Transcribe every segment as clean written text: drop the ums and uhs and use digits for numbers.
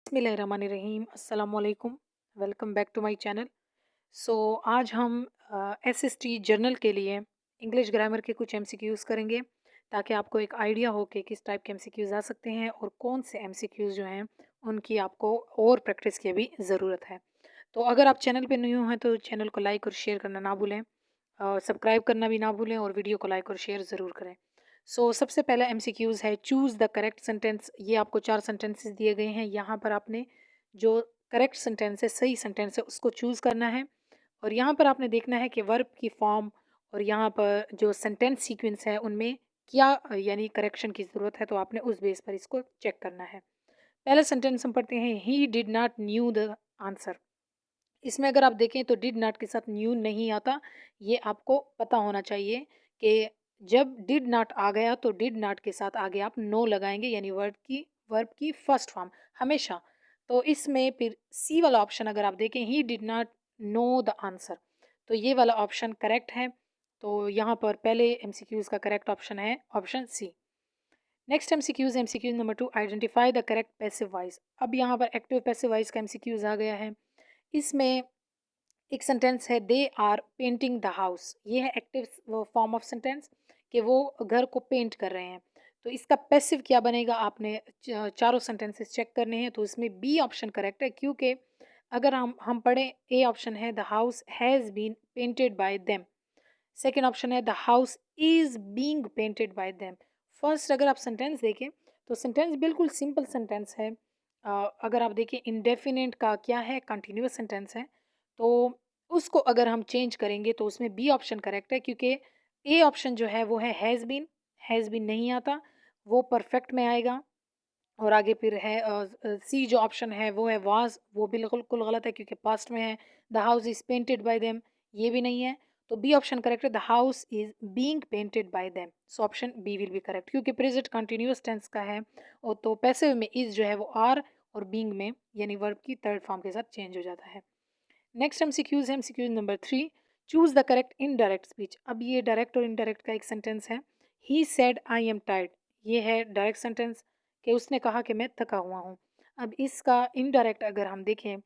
बिस्मिल्लाहिर्रहमानिर्रहीम अस्सलाम वालेकुम। Welcome back to my channel. So आज हम एसएसटी जर्नल के लिए इंग्लिश ग्रामर के कुछ एमसीक्यूज़ करेंगे ताकि आपको एक आइडिया हो कि किस टाइप के एमसीक्यूज़ आ सकते हैं और कौन से एमसीक्यूज़ जो हैं उनकी आपको और प्रैक्टिस की भी ज़रूरत है। तो अगर आप चैनल पे न्यू हैं तो चैनल को लाइक और शेयर करना ना भूलें, सब्सक्राइब करना भी ना भूलें और वीडियो को लाइक और शेयर ज़रूर करें। सबसे पहला एमसीक्यूज़ है चूज़ द करेक्ट सेंटेंस। ये आपको 4 सेंटेंसेस दिए गए हैं। यहाँ पर आपने जो करेक्ट सेंटेंस है, सही सेंटेंस है, उसको चूज़ करना है और यहाँ पर आपने देखना है कि वर्ब की फॉर्म और यहाँ पर जो सेंटेंस सीक्वेंस है उनमें क्या यानी करेक्शन की ज़रूरत है, तो आपने उस बेस पर इसको चेक करना है। पहला सेंटेंस हम पढ़ते हैं, he did not new the answer. इसमें अगर आप देखें तो डिड नॉट के साथ न्यू नहीं आता। ये आपको पता होना चाहिए कि जब डिड नॉट आ गया तो डिड नॉट के साथ आगे आप नो लगाएंगे, यानी वर्ब की फर्स्ट फॉर्म हमेशा। तो इसमें फिर सी वाला ऑप्शन अगर आप देखें, he did not know the answer, तो ये वाला ऑप्शन करेक्ट है। तो यहाँ पर पहले एमसीक्यूज का करेक्ट ऑप्शन है option C. Next MCQs number 2, identify the correct passive voice. अब यहाँ पर एक्टिव पैसिव वॉइस का एमसीक्यूज आ गया है। इसमें एक सेंटेंस है, they are painting the house. ये है एक्टिव फॉर्म ऑफ सेंटेंस कि वो घर को पेंट कर रहे हैं। तो इसका पैसिव क्या बनेगा, आपने चारों सेंटेंसेस चेक करने हैं। तो इसमें बी ऑप्शन करेक्ट है, क्योंकि अगर हम पढ़ें, ए ऑप्शन है the house has been painted by them. Second option है the house is being painted by them. First अगर आप सेंटेंस देखें तो सेंटेंस बिल्कुल सिंपल सेंटेंस है। अगर आप देखें इंडेफिनेट का क्या है, कंटिन्यूअस सेंटेंस है। तो उसको अगर हम चेंज करेंगे तो उसमें बी ऑप्शन करेक्ट है, क्योंकि ए ऑप्शन जो है वो है हैज़ बीन नहीं आता, वो परफेक्ट में आएगा। और आगे फिर है सी जो ऑप्शन है वो है वाज, वो बिल्कुल गलत है क्योंकि पास्ट में है। The house is painted by them, ये भी नहीं है। तो बी ऑप्शन करेक्ट है, the house is being painted by them. So option B will be correct, क्योंकि प्रेजेंट कंटिन्यूअस टेंस का है और तो पैसिव में इज जो है वो आर और बीइंग में यानी वर्ब की थर्ड फॉर्म के साथ चेंज हो जाता है। नेक्स्ट एमसीक्यूज है MCQs number 3, choose the correct indirect speech. अब ये डायरेक्ट और इनडायरेक्ट का एक सेंटेंस है, he said I am tired. ये है डायरेक्ट सेंटेंस कि उसने कहा कि मैं थका हुआ हूँ। अब इसका इनडायरेक्ट अगर हम देखें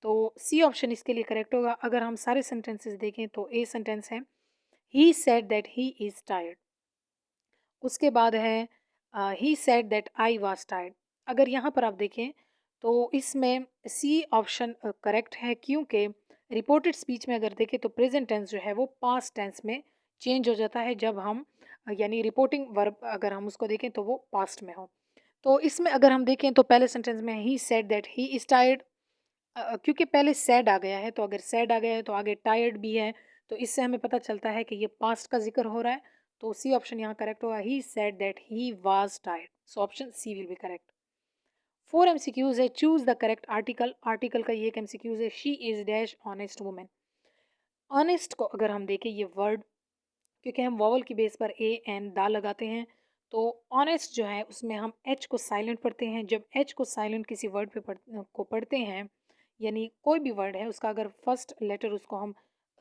तो सी ऑप्शन इसके लिए करेक्ट होगा। अगर हम सारे सेंटेंसेस देखें तो ए सेंटेंस है, ही said that he is tired. उसके बाद है ही said that I was tired. अगर यहाँ पर आप देखें तो इसमें सी ऑप्शन करेक्ट है, क्योंकि रिपोर्टेड स्पीच में अगर देखें तो प्रेजेंट टेंस जो है वो पास्ट टेंस में चेंज हो जाता है जब हम यानी रिपोर्टिंग वर्ब अगर हम उसको देखें तो वो पास्ट में हो। तो इसमें अगर हम देखें तो पहले सेंटेंस में ही said that he is tired, क्योंकि पहले सैड आ गया है, तो अगर सैड आ गया है तो आगे टायर्ड भी है। तो इससे हमें पता चलता है कि ये पास्ट का जिक्र हो रहा है। तो सी ऑप्शन यहाँ करेक्ट होगा, he said that he was tired. So option C will be correct. 4 MCQs है, choose the correct article. Article का ये एक एमसीक्यूज है, she is dash honest women. Honest को अगर हम देखें ये वर्ड, क्योंकि हम वॉवल की बेस पर ए एन दा लगाते हैं, तो ऑनेस्ट जो है उसमें हम एच को साइलेंट पढ़ते हैं। जब एच को साइलेंट किसी वर्ड पे पढ़ते हैं, यानी कोई भी वर्ड है उसका अगर फर्स्ट लेटर उसको हम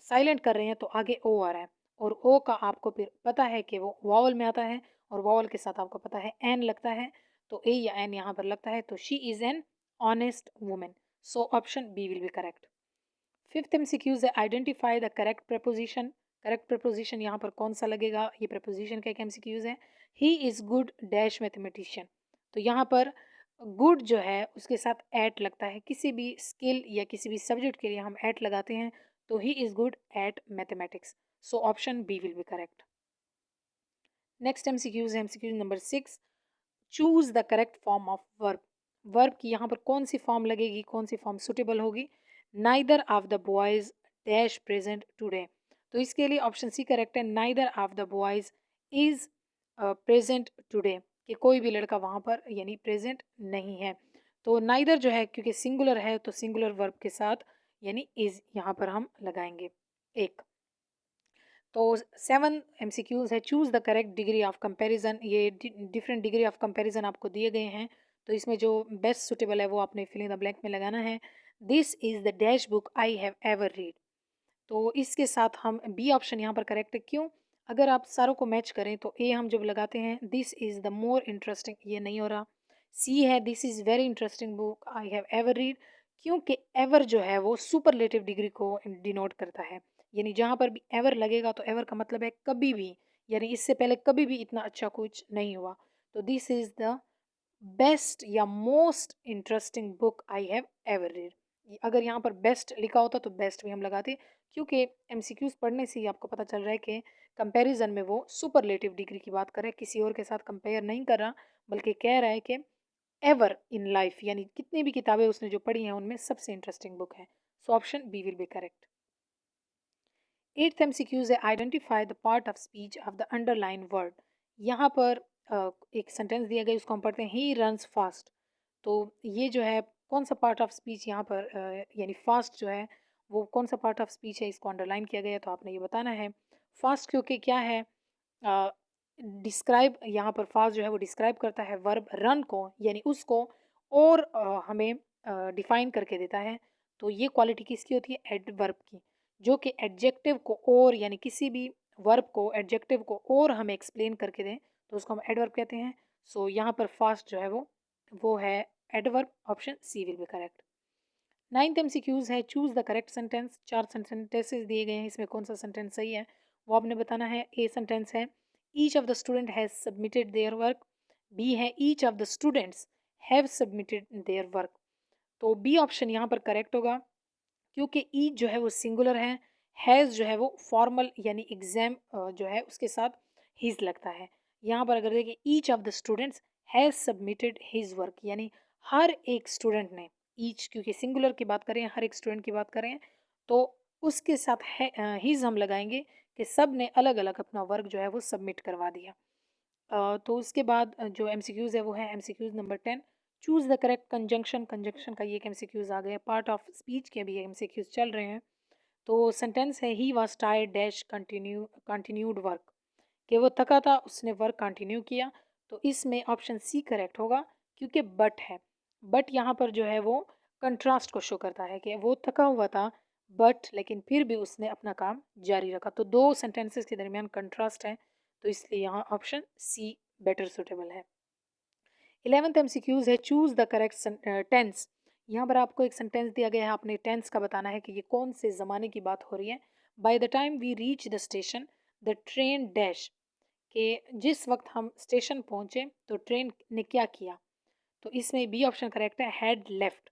साइलेंट कर रहे हैं तो आगे ओ आ रहा है, और ओ का आपको फिर पता है कि वो वॉवल में आता है और वॉवल के साथ आपको पता है एन लगता है। तो ए या एन यहाँ पर लगता है, तो she is an honest women. So option B will be correct. Fifth MCQs है, identify the correct preposition. Correct preposition यहाँ पर कौन सा लगेगा, ये प्रपोजिशन का एक एमसीक्यूज है, he is good dash mathematician. तो यहाँ पर गुड जो है उसके साथ एट लगता है, किसी भी स्किल या किसी भी सब्जेक्ट के लिए हम एट लगाते हैं। तो he is good at mathematics. So option B will be correct. Next MCQs है MCQs number 6, choose the correct form of verb. Verb की यहाँ पर कौन सी फॉर्म लगेगी, कौन सी फॉर्म सुटेबल होगी। Neither of the boys dash present today. तो इसके लिए ऑप्शन सी करेक्ट है, neither of the boys is present today, कि कोई भी लड़का वहाँ पर यानी प्रेजेंट नहीं है। तो नाइदर जो है क्योंकि सिंगुलर है तो सिंगुलर वर्ब के साथ यानी इज यहाँ पर हम लगाएंगे एक। तो 7 एमसीक्यूज है, choose the correct degree of comparison. ये डिफरेंट डिग्री ऑफ कंपैरिजन आपको दिए गए हैं, तो इसमें जो बेस्ट सुटेबल है वो आपने फिल इन द ब्लैंक में लगाना है। This is the dash book I have ever read. तो इसके साथ हम बी ऑप्शन यहाँ पर करेक्ट है, क्यों, अगर आप सारों को मैच करें तो ए हम जब लगाते हैं this is the more interesting, ये नहीं हो रहा। सी है this is very interesting book I have ever read, क्योंकि एवर जो है वो सुपरलेटिव डिग्री को डिनोट करता है। यानी जहाँ पर भी एवर लगेगा तो एवर का मतलब है कभी भी, यानी इससे पहले कभी भी इतना अच्छा कुछ नहीं हुआ। तो दिस इज़ द बेस्ट या most interesting book I have ever read. अगर यहाँ पर बेस्ट लिखा होता तो बेस्ट भी हम लगाते, क्योंकि एमसीक्यूज पढ़ने से ही आपको पता चल रहा है कि कंपैरिजन में वो सुपरलेटिव डिग्री की बात कर रहा है, किसी और के साथ कंपेयर नहीं कर रहा, बल्कि कह रहा है कि एवर इन लाइफ, यानी कितनी भी किताबें उसने जो पढ़ी हैं उनमें सबसे इंटरेस्टिंग बुक है। So option B will be correct. Eighth MCQs है identify the part of speech of the underline word. यहाँ पर एक सेंटेंस दिया गया, उसको हम पढ़ते हैं ही रन्स फास्ट। तो ये जो है कौन सा पार्ट ऑफ स्पीच यहाँ पर यानी फास्ट जो है वो कौन सा पार्ट ऑफ स्पीच है, इसको अंडरलाइन किया गया है, तो आपने ये बताना है। फास्ट क्योंकि क्या है, डिस्क्राइब, यहाँ पर फास्ट जो है वो डिस्क्राइब करता है वर्ब रन को, यानी उसको, और हमें डिफाइन करके देता है। तो ये क्वालिटी किसकी होती है, एडवर्ब की, जो कि एडजेक्टिव को और, यानी किसी भी वर्ब को, एडजेक्टिव को और हमें एक्सप्लेन करके दें तो उसको हम एडवर्ब कहते हैं। सो यहाँ पर फास्ट जो है वो है adverb. Option C will be correct. Ninth MCQs है चूज द करेक्ट सेंटेंस। चार सेंटेंसेस दिए गए हैं, इसमें कौन सा सेंटेंस सही है वो आपने बताना है। ए सेंटेंस है each of the student has submitted their work. B है each of the students have submitted their work. तो बी ऑप्शन यहाँ पर करेक्ट होगा, क्योंकि ईच जो है वो सिंगुलर है, हैज़ जो है वो फॉर्मल यानी एग्जाम जो है उसके साथ हिज लगता है। यहाँ पर अगर देखें each of the students has submitted his work, यानी हर एक स्टूडेंट ने, ईच क्योंकि सिंगुलर की बात करें, हर एक स्टूडेंट की बात करें, तो उसके साथ है हिज हम लगाएंगे कि सब ने अलग अलग अपना वर्क जो है वो सबमिट करवा दिया। तो उसके बाद जो एमसीक्यूज है वो है MCQs number 10, choose the correct conjunction. Conjunction का ये एक एमसीक्यूज आ गया, पार्ट ऑफ स्पीच के भी एमसीक्यूज चल रहे हैं। तो सेंटेंस है ही was tired dash continued work, कि वो थका था उसने वर्क कंटिन्यू किया। तो इसमें ऑप्शन सी करेक्ट होगा, क्योंकि बट है, बट यहाँ पर जो है वो कंट्रास्ट को शो करता है कि वो थका हुआ था बट लेकिन फिर भी उसने अपना काम जारी रखा। तो दो सेंटेंसेस के दरमियान कंट्रास्ट है, तो इसलिए यहाँ ऑप्शन सी बेटर सुटेबल है। 11th एमसीक्यूज है चूज द करेक्ट टेंस। यहाँ पर आपको एक सेंटेंस दिया गया है, आपने टेंस का बताना है कि ये कौन से ज़माने की बात हो रही है। By the time we reach the station the train dash, के जिस वक्त हम स्टेशन पहुँचे तो ट्रेन ने क्या किया। तो इसमें बी ऑप्शन करेक्ट है हैड लेफ्ट,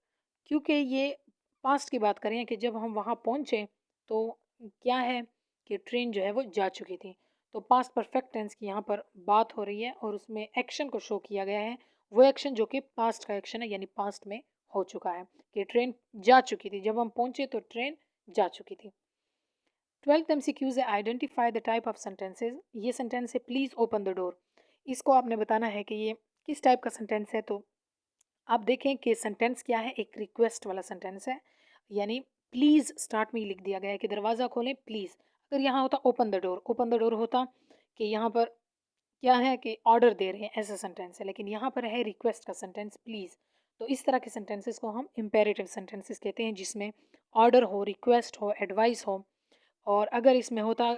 क्योंकि ये पास्ट की बात करें कि जब हम वहाँ पहुँचे तो क्या है कि ट्रेन जो है वो जा चुकी थी। तो पास्ट परफेक्ट टेंस की यहाँ पर बात हो रही है और उसमें एक्शन को शो किया गया है, वो एक्शन जो कि पास्ट का एक्शन है, यानी पास्ट में हो चुका है कि ट्रेन जा चुकी थी, जब हम पहुँचे तो ट्रेन जा चुकी थी। 12th एमसीक्यूज है identify the type of sentences. ये सेंटेंस है प्लीज़ ओपन द डोर। इसको आपने बताना है कि ये किस टाइप का सेंटेंस है। तो आप देखें कि सेंटेंस क्या है, एक रिक्वेस्ट वाला सेंटेंस है, यानी प्लीज़ स्टार्ट में ही लिख दिया गया है कि दरवाज़ा खोलें प्लीज़। अगर यहाँ होता ओपन द डोर होता कि यहाँ पर क्या है कि ऑर्डर दे रहे हैं, ऐसा सेंटेंस है, लेकिन यहाँ पर है रिक्वेस्ट का सेंटेंस प्लीज़। तो इस तरह के सेंटेंसेस को हम इम्पेरेटिव सेंटेंसेस कहते हैं, जिसमें ऑर्डर हो, रिक्वेस्ट हो, एडवाइस हो। और अगर इसमें होता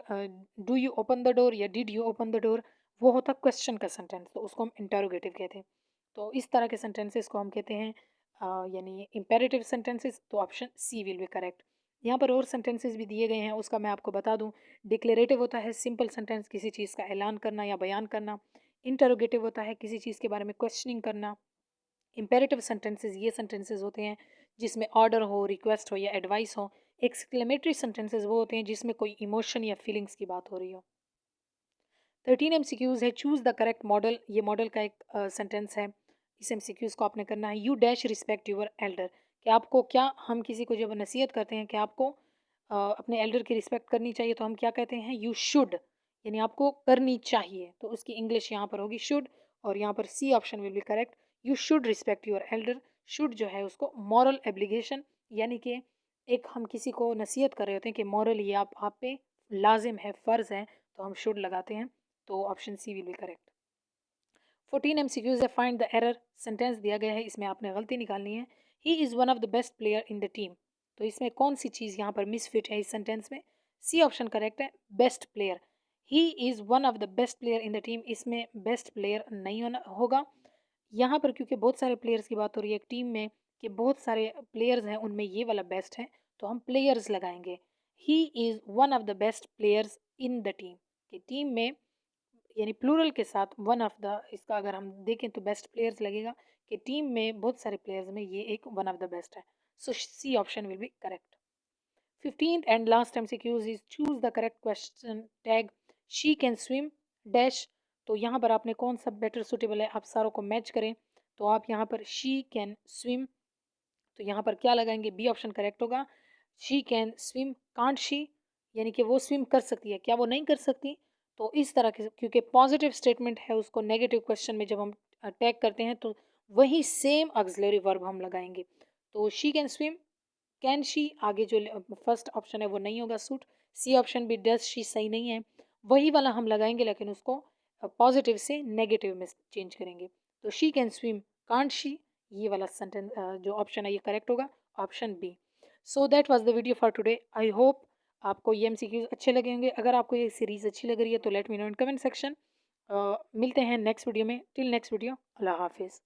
do you open the door या did you open the door, वो होता क्वेश्चन का सेंटेंस, तो उसको हम इंटरोगेटिव कहते हैं। तो इस तरह के सेंटेंसेस को हम कहते हैं यानी इम्पेरेटिव सेंटेंसेस। तो option C will be correct. यहाँ पर और सेंटेंसेस भी दिए गए हैं, उसका मैं आपको बता दूँ। डिक्लेरेटिव होता है सिंपल सेंटेंस, किसी चीज़ का ऐलान करना या बयान करना। इंटरोगेटिव होता है किसी चीज़ के बारे में क्वेश्चनिंग करना। इम्पेरेटिव सेंटेंसेस ये सेंटेंसेस होते हैं जिसमें ऑर्डर हो, रिक्वेस्ट हो या एडवाइस हो। एक्सक्लेमेटरी सेंटेंसेस वो होते हैं जिसमें कोई इमोशन या फीलिंग्स की बात हो रही हो। 13 एमसीक्यूज है चूज द करेक्ट मॉडल। ये मॉडल का एक सेंटेंस है, इस एमसीक्यूज को आपने करना है। You dash respect your Elder, कि आपको क्या, हम किसी को जब नसीहत करते हैं कि आपको अपने एल्डर की रिस्पेक्ट करनी चाहिए, तो हम क्या कहते हैं, यू शुड, यानी आपको करनी चाहिए। तो उसकी इंग्लिश यहाँ पर होगी शुड, और यहाँ पर C option will be correct. You should respect your elder. Should जो है उसको मॉरल एब्लिगेशन, यानी कि एक हम किसी को नसीहत कर रहे होते हैं कि मॉरल ये आप पे लाजिम है, फ़र्ज़ है, तो हम शुड लगाते हैं। तो option C will be correct. 14 MCQs है फाइंड द एरर। सेंटेंस दिया गया है, इसमें आपने गलती निकालनी है। He is one of the best player in the team. तो इसमें कौन सी चीज़ यहाँ पर मिसफिट है इस सेंटेंस में। सी ऑप्शन करेक्ट है, best player. He is one of the best player in the team, इसमें बेस्ट प्लेयर नहीं होना होगा। यहाँ पर क्योंकि बहुत सारे प्लेयर्स की बात हो रही है एक टीम में, कि बहुत सारे प्लेयर्स हैं, उनमें ये वाला बेस्ट है, तो हम प्लेयर्स लगाएंगे। ही is one of the best players in the team, कि टीम में यानी प्लूरल के साथ वन ऑफ द, इसका अगर हम देखें तो बेस्ट प्लेयर्स लगेगा, कि टीम में बहुत सारे प्लेयर्स में ये एक वन ऑफ द बेस्ट है। So C option will be correct. 15th and last MCQs is choose the correct question tag she can swim dash। तो यहाँ पर आपने कौन सा बेटर सुटेबल है, आप सारों को मैच करें। तो आप यहाँ पर she can swim, तो यहाँ पर क्या लगाएंगे, बी ऑप्शन करेक्ट होगा। she can swim can't she, यानी कि वो स्विम कर सकती है, क्या वो नहीं कर सकती। तो इस तरह के, क्योंकि पॉजिटिव स्टेटमेंट है, उसको नेगेटिव क्वेश्चन में जब हम टैग करते हैं तो वही सेम ऑक्सिलरी वर्ब हम लगाएंगे। तो she can swim, can she, आगे जो फर्स्ट ऑप्शन है वो नहीं होगा सूट। सी ऑप्शन भी डज शी सही नहीं है, वही वाला हम लगाएंगे लेकिन उसको पॉजिटिव से नेगेटिव में चेंज करेंगे। तो she can swim can't she, ये वाला सेंटेंस जो ऑप्शन है ये करेक्ट होगा, option B. So that was the video for today. I hope आपको ये एमसीक्यूज अच्छे लगे होंगे। अगर आपको ये सीरीज़ अच्छी लग रही है तो let me know in comment section. मिलते हैं नेक्स्ट वीडियो में। टिल नेक्स्ट वीडियो, अल्लाह हाफिज़।